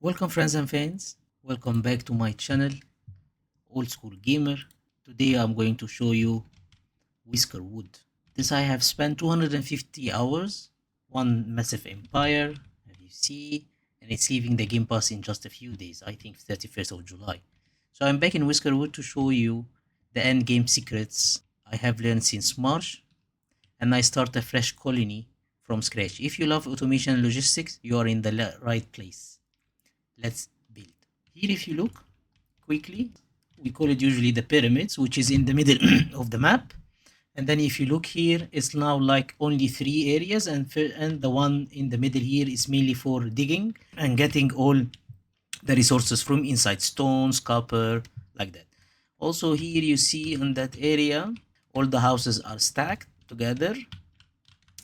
Welcome friends and fans, welcome back to my channel, Old School Gamer. Today I'm going to show you Whiskerwood. This I have spent 250 hours, one massive empire, as you see, and it's leaving the Game Pass in just a few days, I think 31st of July. So I'm back in Whiskerwood to show you the end game secrets I have learned since March, and I start a fresh colony from scratch. If you love automation and logistics, you are in the right place. Let's build. Here if you look quickly, we call it usually the pyramids, which is in the middle of the map. And then if you look here, it's now like only 3 areas, and the one in the middle here is mainly for digging and getting all the resources from inside, stones, copper, like that. Also here you see in that area, all the houses are stacked together.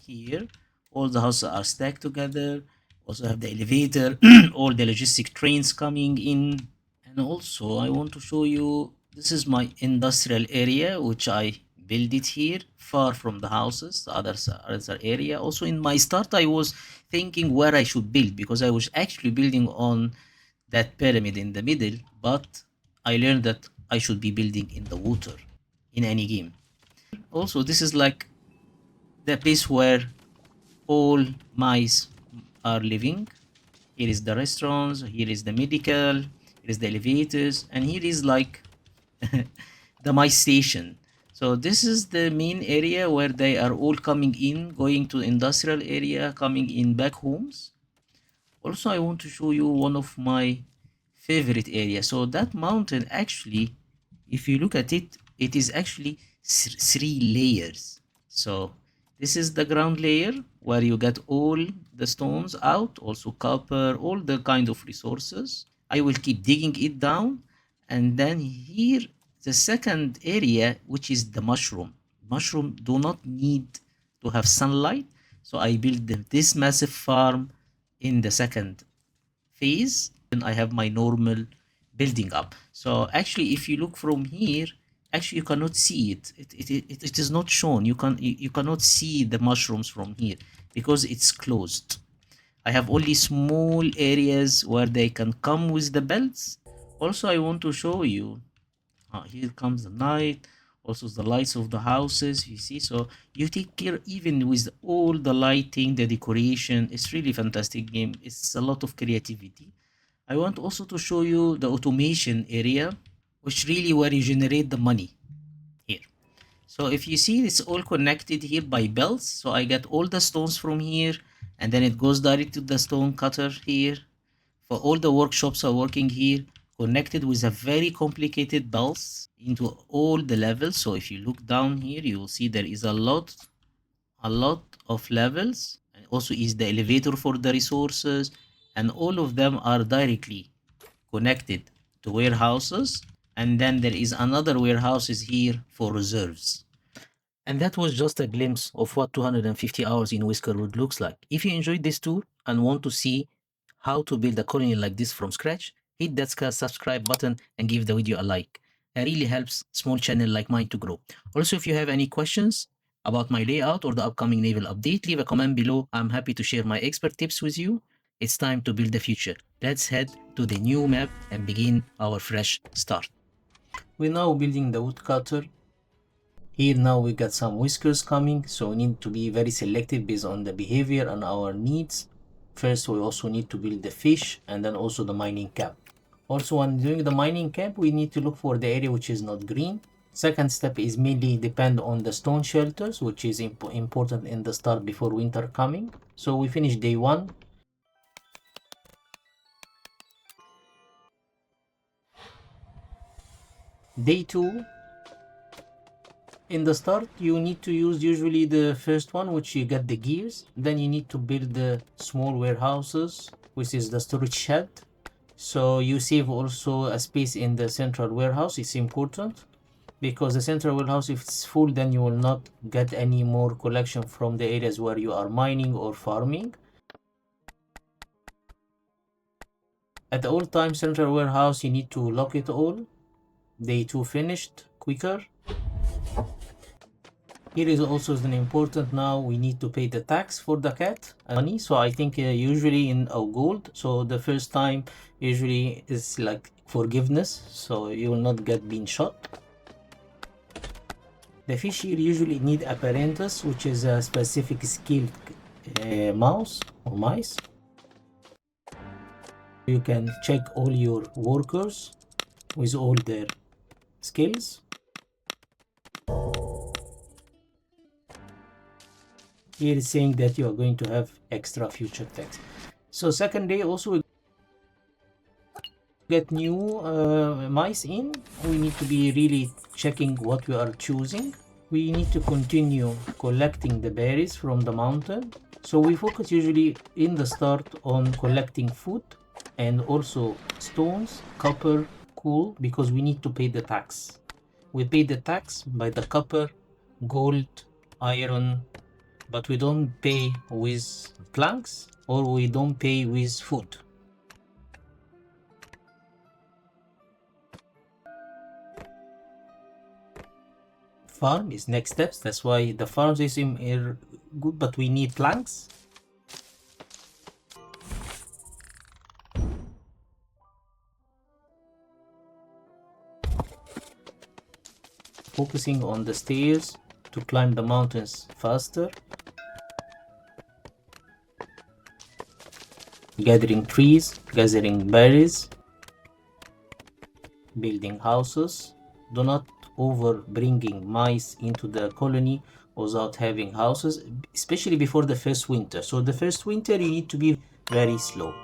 Here, all the houses are stacked together. Also have the elevator, all the logistic trains coming in. And also I want to show you, this is my industrial area, which I build it here, far from the houses, the other area. Also in my start, I was thinking where I should build, because I was actually building on that pyramid in the middle, but I learned that I should be building in the water in any game. Also, this is like the place where all mice are living. Here is the restaurants, here is the medical, here is the elevators, and here is like the mice station. So this is the main area where they are all coming in, going to industrial area, coming in back homes. Also, I want to show you one of my favorite areas. So that mountain, actually, if you look at it, it is actually 3 layers. So this is the ground layer where you get all the stones out, also copper, all the kind of resources. I will keep digging it down. And then here, the second area, which is the mushroom. Mushroom do not need to have sunlight. So I built this massive farm in the second phase. Then I have my normal building up. So actually, if you look from here, actually you cannot see it. It is not shown. You cannot see the mushrooms from here because it's closed. I have only small areas where they can come with the belts. Also, I want to show you, here comes the night, also the lights of the houses, you see. So you take care even with all the lighting, the decoration. It's really fantastic game. It's a lot of creativity. I want also to show you the automation area, which really where you generate the money here. So if you see, it's all connected here by belts. So I get all the stones from here, and then it goes direct to the stone cutter here. For all the workshops are working here, connected with a very complicated belts into all the levels. So if you look down here, you will see there is a lot of levels, and also is the elevator for the resources, and all of them are directly connected to warehouses. And then there is another warehouses here for reserves. And that was just a glimpse of what 250 hours in Whiskerwood looks like. If you enjoyed this tour and want to see how to build a colony like this from scratch, hit that subscribe button and give the video a like. It really helps small channel like mine to grow. Also, if you have any questions about my layout or the upcoming naval update, leave a comment below. I'm happy to share my expert tips with you. It's time to build the future. Let's head to the new map and begin our fresh start. We're now building the woodcutter. Here now we got some whiskers coming, so we need to be very selective based on the behavior and our needs. First, we also need to build the fish and then also the mining camp. Also, when doing the mining camp, we need to look for the area which is not green. Second step is mainly depend on the stone shelters, which is important in the start before winter coming. So we finish day 1. Day 2. In the start, you need to use usually the first one, which you get the gears. Then you need to build the small warehouses, which is the storage shed. So you save also a space in the central warehouse. It's important because the central warehouse, if it's full, then you will not get any more collection from the areas where you are mining or farming. At all time central warehouse, you need to lock it all. Day 2 finished quicker. Here is also an important, now we need to pay the tax for the cat and money. So I think usually in our gold, so the first time usually is like forgiveness, so you will not get being shot. The fish here usually need apparatus, which is a specific skilled mouse or mice. You can check all your workers with all their skills. Here is saying that you are going to have extra future tax. So second day also we get new mice in. We need to be really checking what we are choosing. We need to continue collecting the berries from the mountain. So we focus usually in the start on collecting food and also stones, copper, coal, because we need to pay the tax. We pay the tax by the copper, gold, iron, but we don't pay with planks or we don't pay with food. Farm is next steps. That's why the farms is good, but we need planks. Focusing on the stairs to climb the mountains faster. Gathering trees, gathering berries, building houses. Do not over bringing mice into the colony without having houses, especially before the first winter. So the first winter you need to be very slow.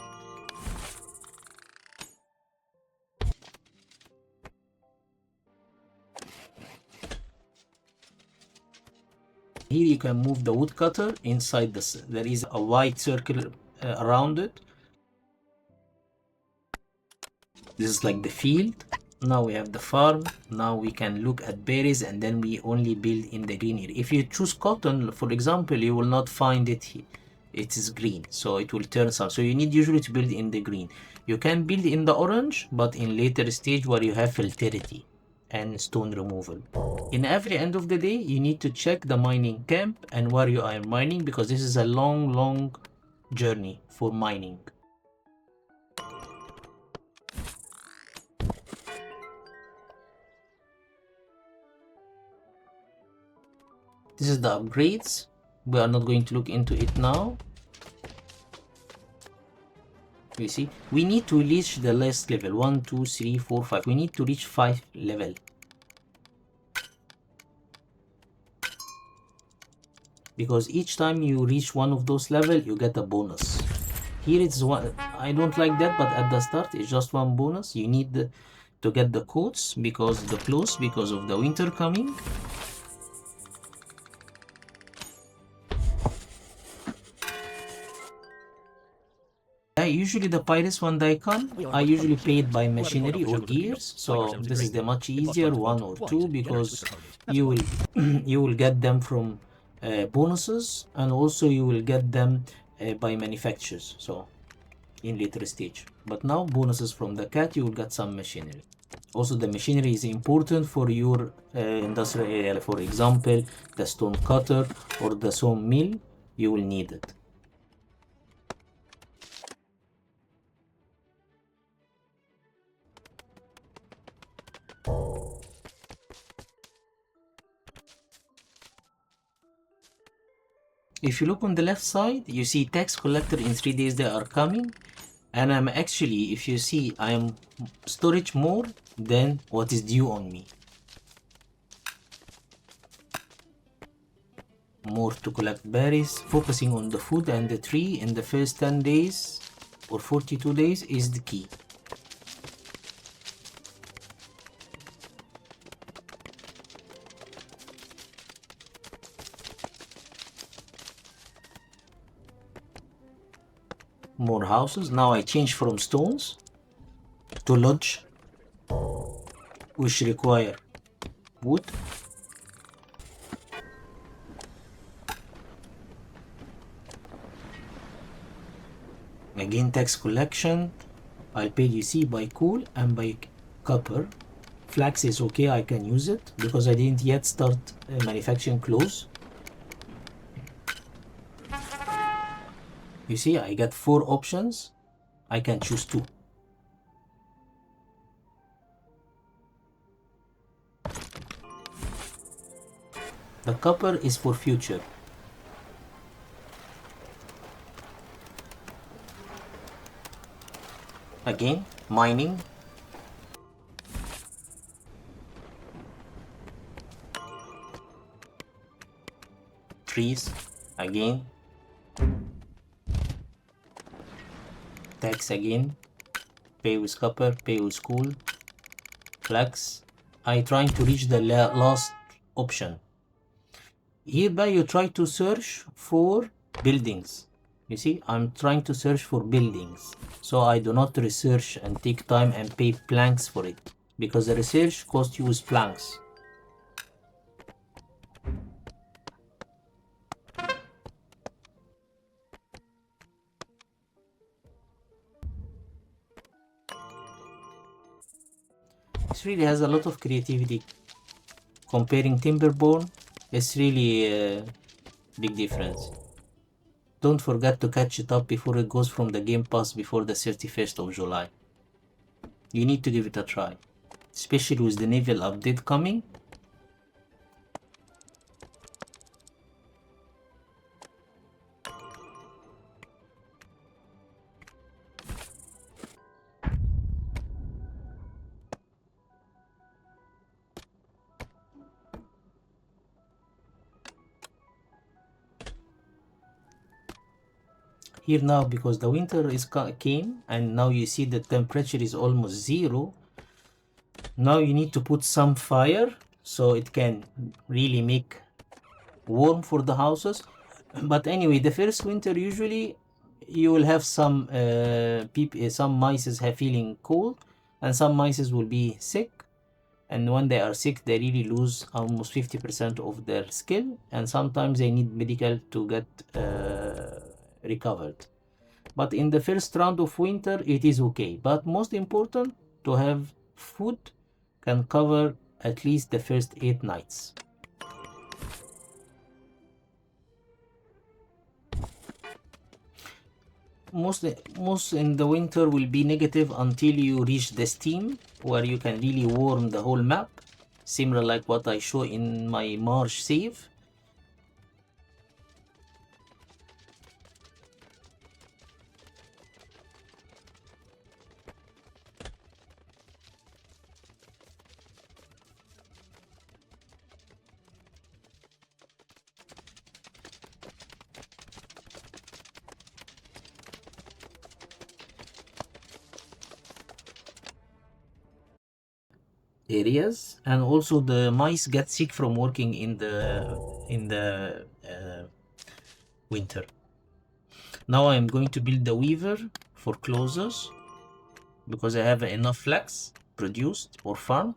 Here you can move the woodcutter inside this. There is a white circle around it. This is like the field. Now we have the farm. Now we can look at berries and then we only build in the green area. If you choose cotton, for example, you will not find it here. It is green, so it will turn some. So you need usually to build in the green. You can build in the orange, but in later stage where you have filterity and stone removal. In every end of the day, you need to check the mining camp and where you are mining, because this is a long journey for mining. This is the upgrades. We are not going to look into it now. You see, we need to reach the last level. 1, 2, 3, 4, 5. We need to reach 5 level. Because each time you reach one of those levels, you get a bonus. Here it's one. I don't like that, but at the start it's just one bonus. You need to get the coats because the clothes because of the winter coming. Usually the pirates when they come, I usually pay it by machinery or gears. So this is the much easier 1 or 2 because you will you will get them from bonuses, and also you will get them by manufacturers. So in later stage, but now bonuses from the cat, you will get some machinery. Also the machinery is important for your industrial area. For example, the stone cutter or the saw mill, you will need it. If you look on the left side, you see tax collector in 3 days they are coming, and I'm actually, if you see, I am storage more than what is due on me. More to collect berries, focusing on the food and the tree in the first 10 days or 42 days is the key. More houses. Now I change from stones to lodge, which require wood. Again, tax collection. I pay, you see, by coal and by copper flax is okay, I can use it because I didn't yet start manufacturing clothes. You see, I got 4 options. I can choose 2. The copper is for future. Again, mining. Trees. Again. Tax again. Pay with copper, pay with coal. Flax. I trying to reach the last option. Hereby you try to search for buildings. You see, I'm trying to search for buildings. So I do not research and take time and pay planks for it. Because the research costs you with planks. It really has a lot of creativity. Comparing Timberborn, it's really a big difference. Don't forget to catch it up before it goes from the Game Pass before the 31st of July. You need to give it a try. Especially with the naval update coming. Here now, because the winter is came and now you see the temperature is almost 0. Now you need to put some fire so it can really make warm for the houses. But anyway, the first winter usually you will have some mice feeling cold, and some mice will be sick. And when they are sick, they really lose almost 50% of their skill, and sometimes they need medical to get recovered. But in the first round of winter, it is okay. But most important, to have food can cover at least the first 8 nights. Most in the winter will be negative until you reach the steam, where you can really warm the whole map, similar like what I show in my March save. Areas, and also the mice get sick from working in the winter. Now I'm going to build the weaver for closers because I have enough flax produced or farmed.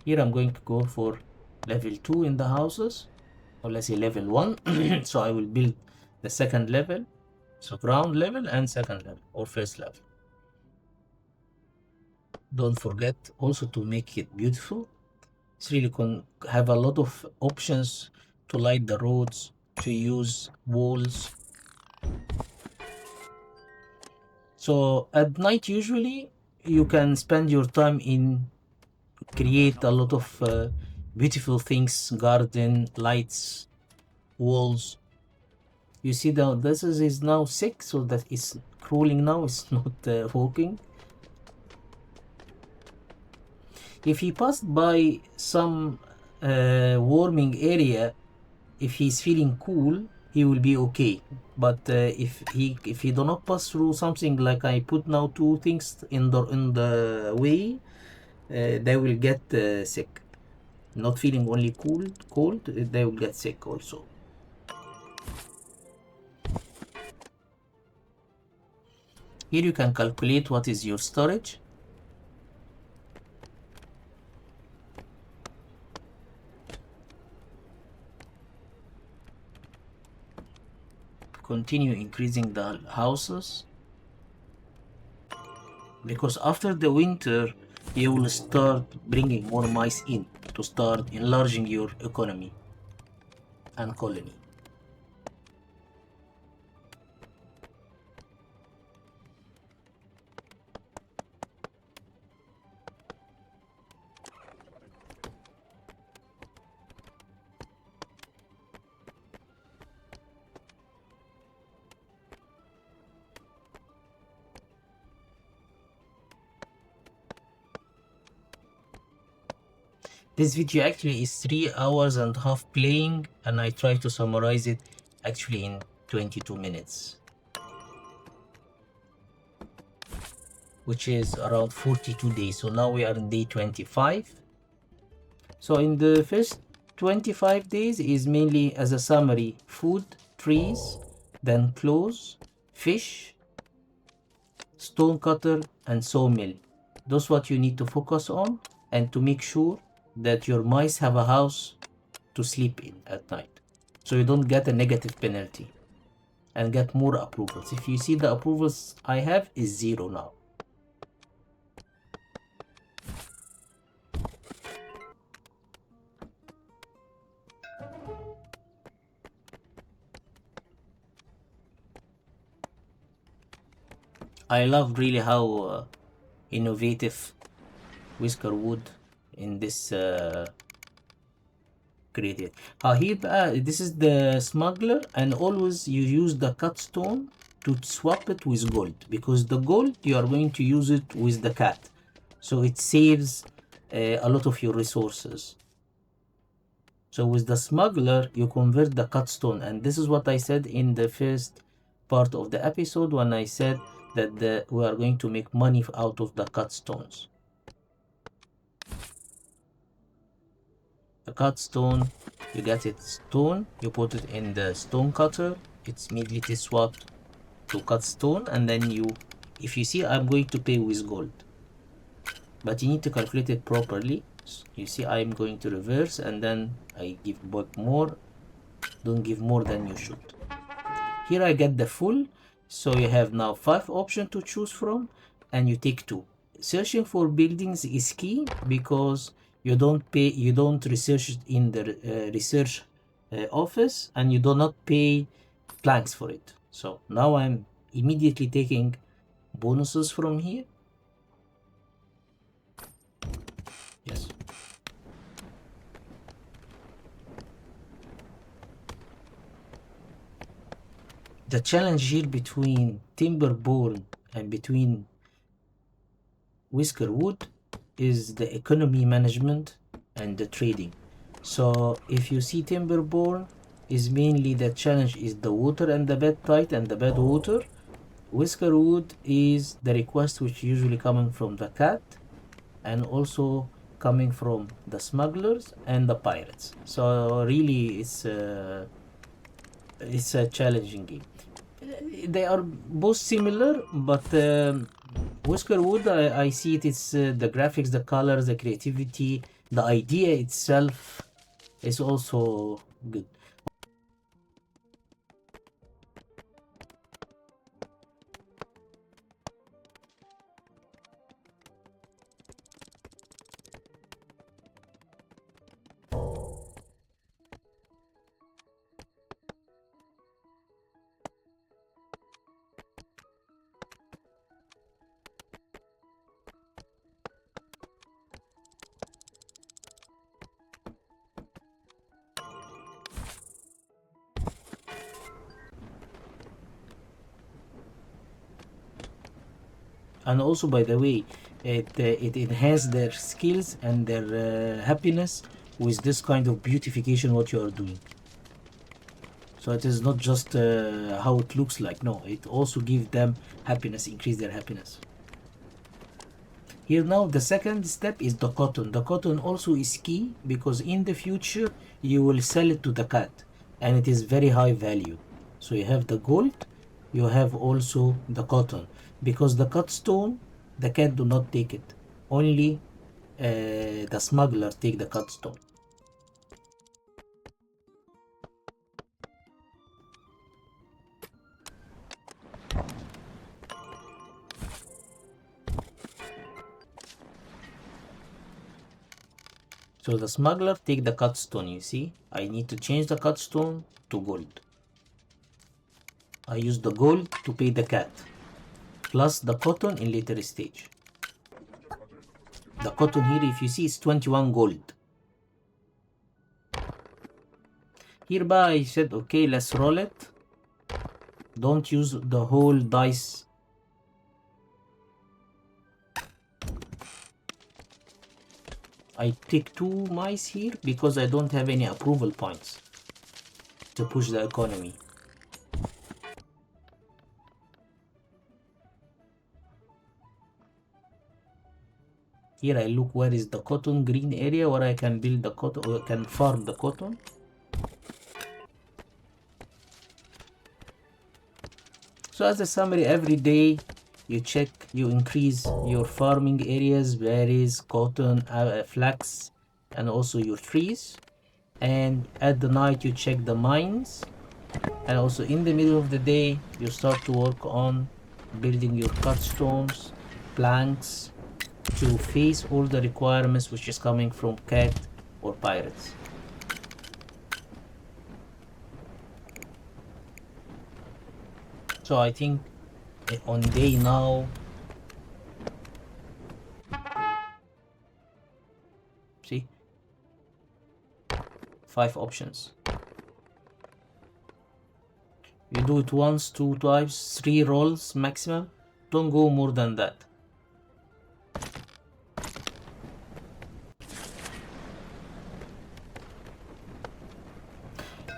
Here I'm going to go for level 2 in the houses, or let's say level 1. So I will build the second level, so ground level and second level or first level. Don't forget also to make it beautiful. It's really can have a lot of options to light the roads, to use walls. So at night usually you can spend your time in create a lot of beautiful things, garden, lights, walls. You see that this is now sick, so that it's crawling now, it's not walking. If he passed by some warming area, if he's feeling cool, he will be okay. But if he do not pass through something like I put now 2 things in the way, they will get sick. Not feeling only cold, they will get sick also. Here you can calculate what is your storage. continue increasing the houses, because after the winter you will start bringing more mice in to start enlarging your economy and colony. This video actually is 3 hours and a half playing, and I try to summarize it actually in 22 minutes, which is around 42 days. So now we are in day 25. So in the first 25 days is mainly, as a summary, food, trees, then clothes, fish, stone cutter, and sawmill. Those what you need to focus on, and to make sure that your mice have a house to sleep in at night, so you don't get a negative penalty and get more approvals. If you see, the approvals I have is 0 now. I love really how innovative Whiskerwood in this created. Here this is the smuggler, and always you use the cut stone to swap it with gold, because the gold you are going to use it with the cat, so it saves a lot of your resources. So with the smuggler you convert the cut stone, and this is what I said in the first part of the episode when I said that we are going to make money out of the cut stones. The cut stone, you get it stone, you put it in the stone cutter, it's immediately swapped to cut stone, and then you, if you see, I'm going to pay with gold, but you need to calculate it properly. You see, I'm going to reverse, and then I give back more. Don't give more than you should. Here I get the full, so you have now 5 options to choose from, and you take 2. Searching for buildings is key, because you don't research it in the research office, and you do not pay planks for it. So now I'm immediately taking bonuses from here. Yes. The challenge here between Timberborn and between Whiskerwood is the economy management and the trading. So if you see, Timberborn is mainly, the challenge is the water and the bed tide and the bed water. Whiskerwood is the request which usually coming from the cat, and also coming from the smugglers and the pirates. So really it's a challenging game. They are both similar, but Whiskerwood, I see it, it's the graphics, the colors, the creativity, the idea itself is also good. And also, by the way, it enhances their skills and their happiness with this kind of beautification what you are doing. So it is not just how it looks like, no, it also gives them happiness, increase their happiness. Here now the second step is the cotton. The cotton also is key, because in the future you will sell it to the cat, and it is very high value. So you have the gold, you have also the cotton, because the cut stone, the cat do not take it, only the smuggler take the cut stone. So the smuggler take the cut stone, you see. I need to change the cut stone to gold. I use the gold to pay the cat, plus the cotton in later stage. The cotton here, if you see, is 21 gold. Hereby I said, okay, let's roll it. Don't use the whole dice. I take 2 mice here because I don't have any approval points to push the economy. Here I look where is the cotton green area where I can build the cotton or can farm the cotton. So as a summary, every day you check, you increase your farming areas, berries, cotton, flax, and also your trees. And at the night you check the mines, and also in the middle of the day you start to work on building your cut stones, planks, to face all the requirements which is coming from cat or pirates. So I think on day now, see, 5 options. You do it once, 2 times, 3 rolls maximum. Don't go more than that.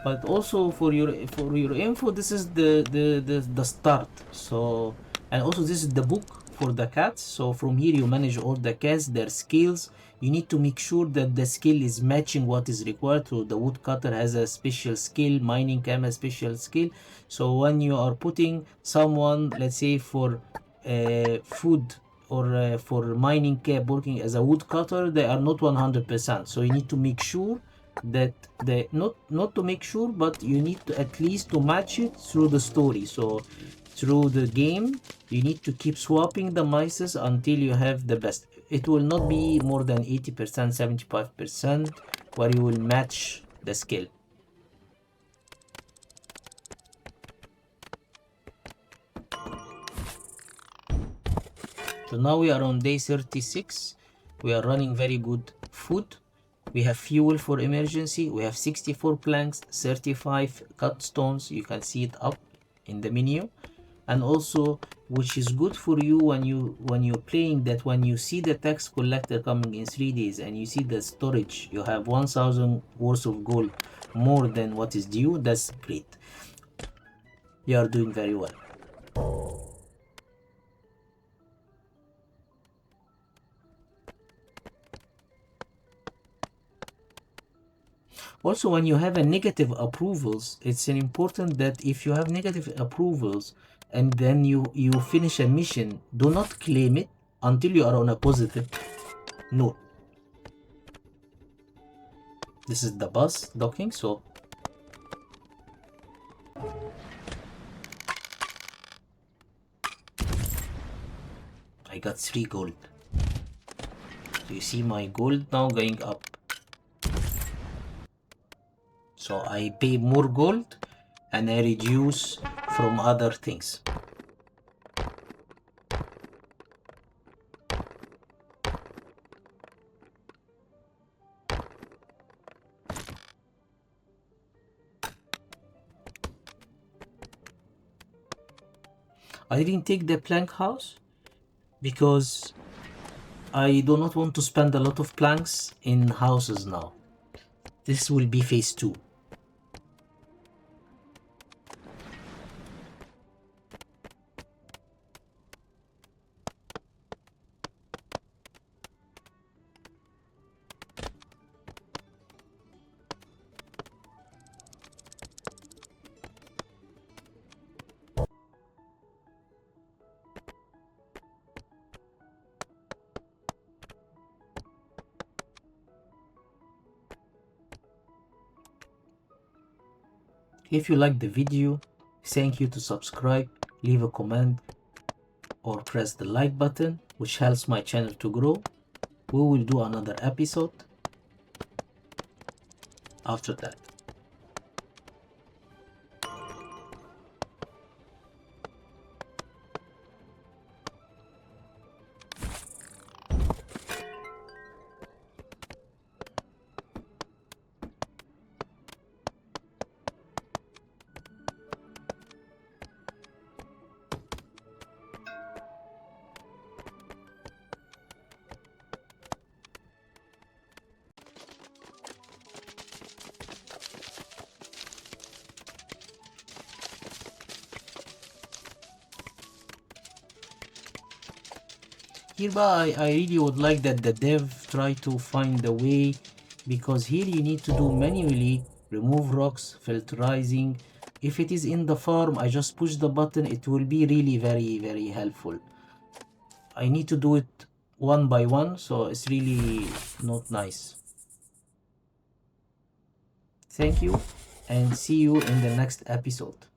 But also for your info, this is the start. So, and also this is the book for the cats. So from here you manage all the cats, their skills. You need to make sure that the skill is matching what is required. So the woodcutter has a special skill, mining cam has a special skill. So when you are putting someone, let's say for food or for mining cap working as a woodcutter, they are not 100%. So you need to make sure that the not to make sure, but you need to at least to match it through the story. So through the game you need to keep swapping the mices until you have the best. It will not be more than 80%, 75% where you will match the skill. So now we are on day 36. We are running very good food. We have fuel for emergency. We have 64 planks, 35 cut stones. You can see it up in the menu. And also, which is good for you when you're playing, that when you see the tax collector coming in 3 days and you see the storage, you have 1000 worth of gold more than what is due. That's great. You are doing very well. Also, when you have a negative approvals, it's an important that if you have negative approvals and then you finish a mission, do not claim it until you are on a positive note. This is the bus docking, so I got 3 gold. So you see my gold now going up. So I pay more gold and I reduce from other things. I didn't take the plank house because I do not want to spend a lot of planks in houses now. This will be phase 2. If you like the video, thank you to subscribe, leave a comment or press the like button, which helps my channel to grow. We will do another episode. after that. Hereby, I really would like that the dev try to find a way, because here you need to do manually, remove rocks, filterizing. If it is in the farm, I just push the button, it will be really very helpful. I need to do it one by one, so it's really not nice. Thank you, and see you in the next episode.